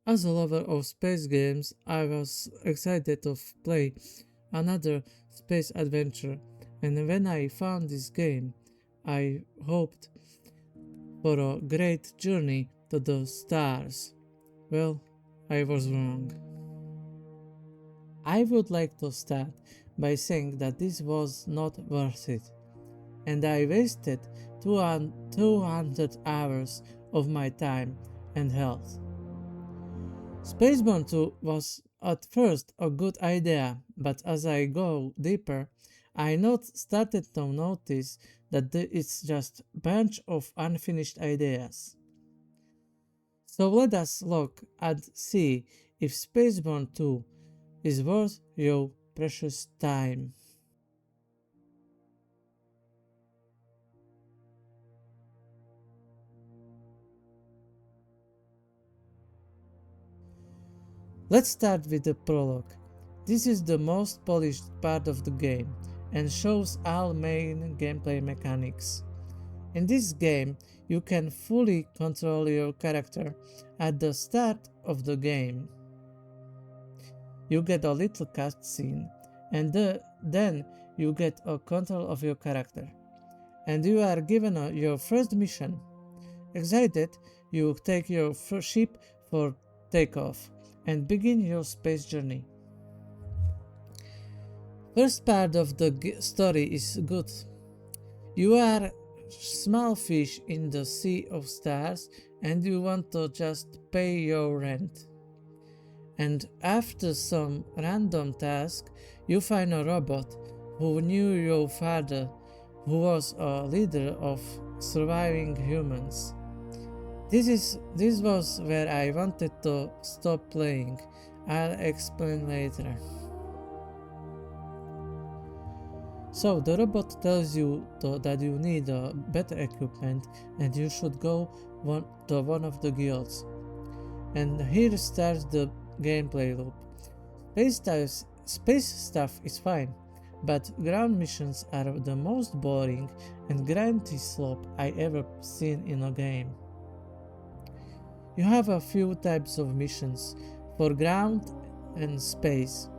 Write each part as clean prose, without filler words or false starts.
As a lover of space games, I was excited to play another space adventure, and when I found this game, I hoped for a great journey to the stars. Well, I was wrong. I would like to start by saying that this was not worth it, and I wasted 200 hours of my time and health. Spacebourne 2 was at first a good idea, but as I go deeper, I started to notice that it's just a bunch of unfinished ideas. So let us look and see if Spacebourne 2 is worth your precious time. Let's start with the prologue. This is the most polished part of the game and shows all main gameplay mechanics. In this game, you can fully control your character at the start of the game. You get a little cutscene, and then you get a control of your character, and you are given your first mission. Excited, you take your first ship for takeoff and begin your space journey. First part of the story is good. You are small fish in the sea of stars and you want to just pay your rent. And after some random task, you find a robot who knew your father, who was a leader of surviving humans. This was where I wanted to stop playing. I'll explain later. So the robot tells you that you need better equipment and you should go to one of the guilds. And here starts the gameplay loop. Space stuff is fine, but ground missions are the most boring and grindy slop I ever seen in a game. You have a few types of missions for ground and space.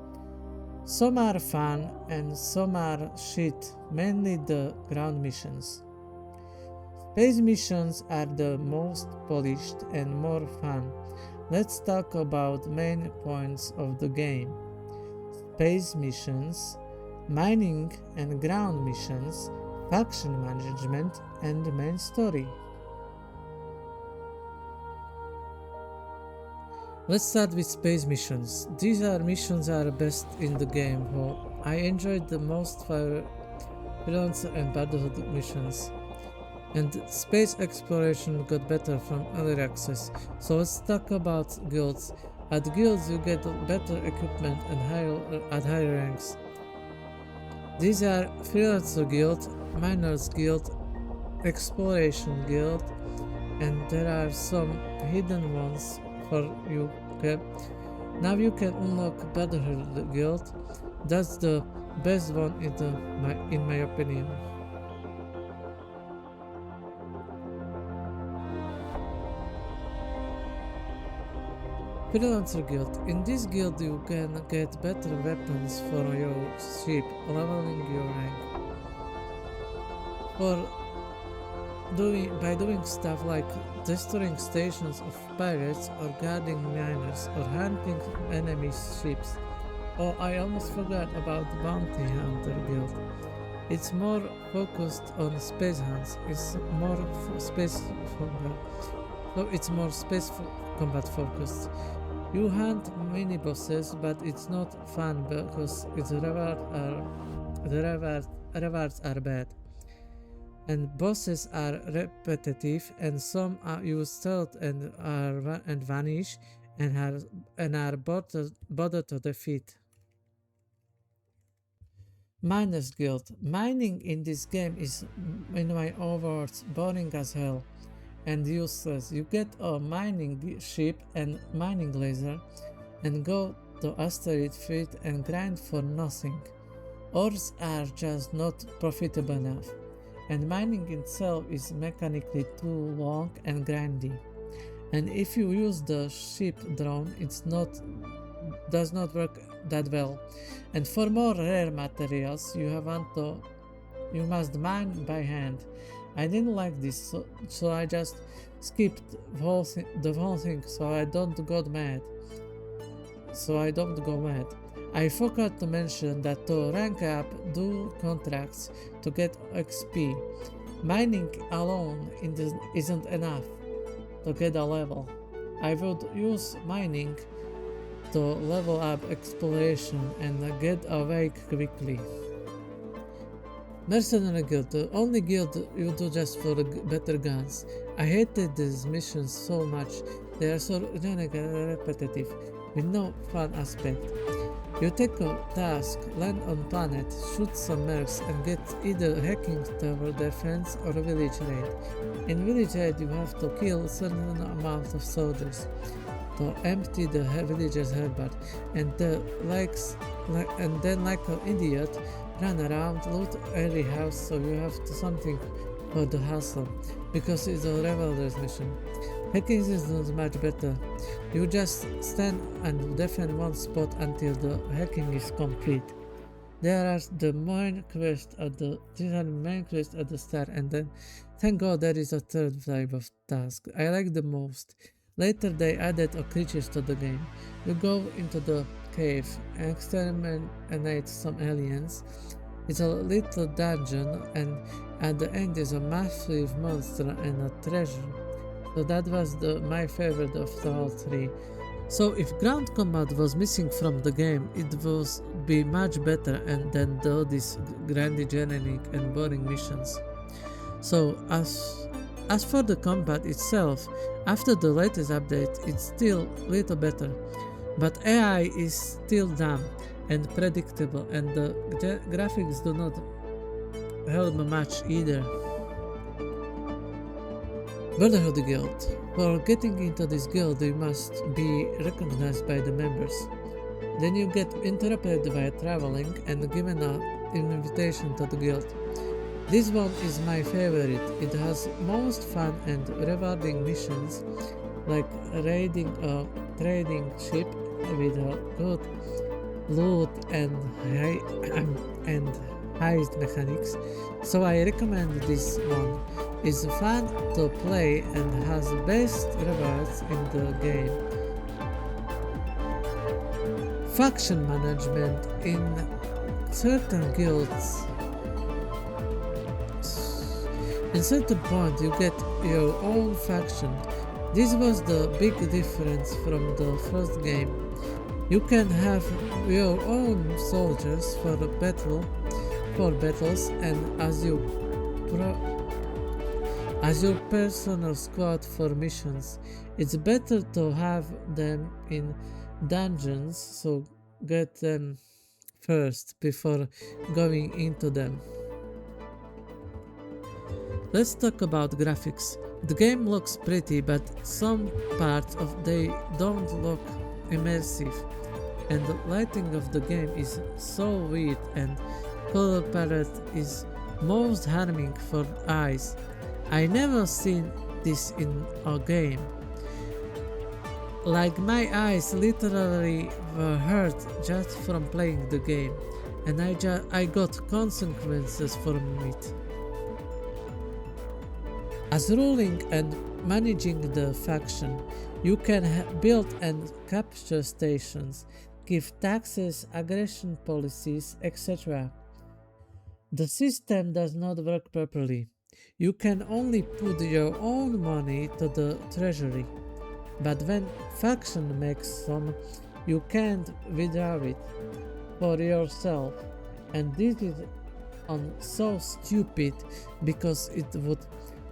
Some are fun and some are shit, mainly the ground missions. Space missions are the most polished and more fun. Let's talk about main points of the game. Space missions, mining and ground missions, faction management, and the main story. Let's start with space missions. These missions are best in the game. I enjoyed the most freelancer and brotherhood missions. And space exploration got better from early access. So let's talk about guilds. At guilds you get better equipment and at higher ranks. These are Freelancer Guild, Miners Guild, Exploration Guild, and there are some hidden ones for you. Okay? Now you can unlock Brotherhood Guild. That's the best one in my opinion. Freelancer Guild. In this guild you can get better weapons for your ship, leveling your rank. By doing stuff like destroying stations of pirates or guarding miners or hunting enemy ships. Oh, I almost forgot about the Bounty Hunter Guild. It's more focused on space hunts. It's more space combat focused. You hunt mini bosses, but it's not fun because the rewards are bad. And bosses are repetitive, and some use stealth and vanish, and are bother to defeat. Miners Guild. Mining in this game is, in my own words, boring as hell and useless. You get a mining ship and mining laser and go to asteroid field and grind for nothing. Ores are just not profitable enough, and mining itself is mechanically too long and grindy. and if you use the ship drone, does not work that well. And for more rare materials, you must mine by hand. I didn't like this, so I just skipped the whole thing, so I don't go mad. I forgot to mention that to rank up, do contracts to get XP. Mining alone isn't enough to get a level. I would use mining to level up exploration and get away quickly. Mercenary Guild, the only guild you do just for better guns. I hated these missions so much, they are so repetitive, with no fun aspect. You take a task, land on planet, shoot some mercs and get either hacking tower defense or a village raid. In village raid you have to kill a certain amount of soldiers to empty the villager's herbal, and then like an idiot run around, loot every house, so you have to something for the hustle, because it's a revelers mission. Hacking is not much better. You just stand and defend one spot until the hacking is complete. There are the main quest at the start, and then thank God there is a third type of task I like the most. Later they added creatures to the game. You go into the cave and exterminate some aliens. It's a little dungeon, and at the end is a massive monster and a treasure. So that was my favorite of the all three. So if ground combat was missing from the game, it would be much better and than all these grindy generic and boring missions. So as for the combat itself, after the latest update it's still little better, but AI is still dumb and predictable, and the graphics do not help much either. Brotherhood Guild. For getting into this guild you must be recognized by the members. Then you get interrupted by traveling and given an invitation to the guild. This one is my favorite. It has most fun and rewarding missions, like raiding a trading ship with a good loot and heist mechanics. So I recommend this one. It's fun to play and has the best rewards in the game. Faction management in certain guilds. In certain point you get your own faction. This was the big difference from the first game. You can have your own soldiers for battles and as your personal squad for missions. It's better to have them in dungeons, so get them first before going into them. Let's talk about graphics. The game looks pretty, but some parts of they don't look immersive, and the lighting of the game is so weird and color palette is most harming for eyes. I never seen this in a game. Like my eyes literally were hurt just from playing the game, and I got consequences from it. As ruling and managing the faction, you can build and capture stations, give taxes, aggression policies, etc. The system does not work properly. You can only put your own money to the treasury, but when faction makes some, you can't withdraw it for yourself, and this is so stupid because it would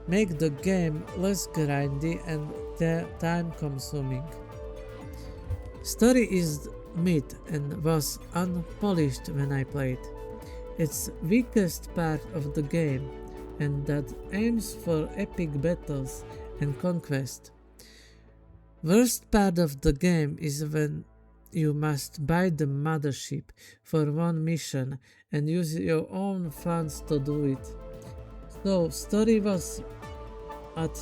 make the game less grindy and time consuming. Story is mid and was unpolished when I played. It's weakest part of the game, and that aims for epic battles and conquest. Worst part of the game is when you must buy the mothership for one mission and use your own funds to do it. So story was at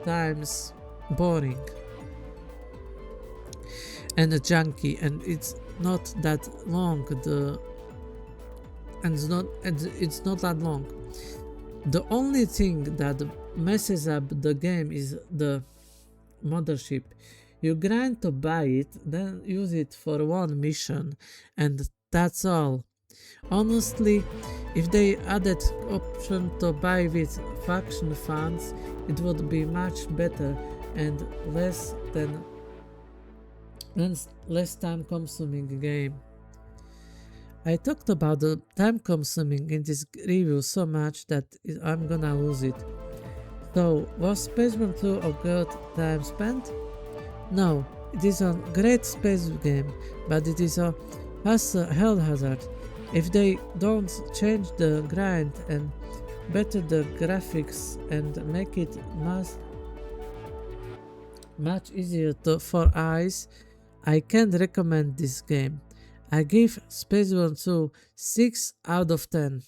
times boring and junky, and it's not that long. It's not that long. The only thing that messes up the game is the mothership. You grind to buy it, then use it for one mission, and that's all. Honestly, if they added option to buy with faction funds, it would be much better and less time consuming game. I talked about the time consuming in this review so much that I'm gonna lose it. So, was Spacebourne 2 a good time spent? No, it is a great space game, but it is a hell hazard. If they don't change the grind and better the graphics and make it much easier for eyes, I can't recommend this game. I give Spacebourne 2 6 out of 10.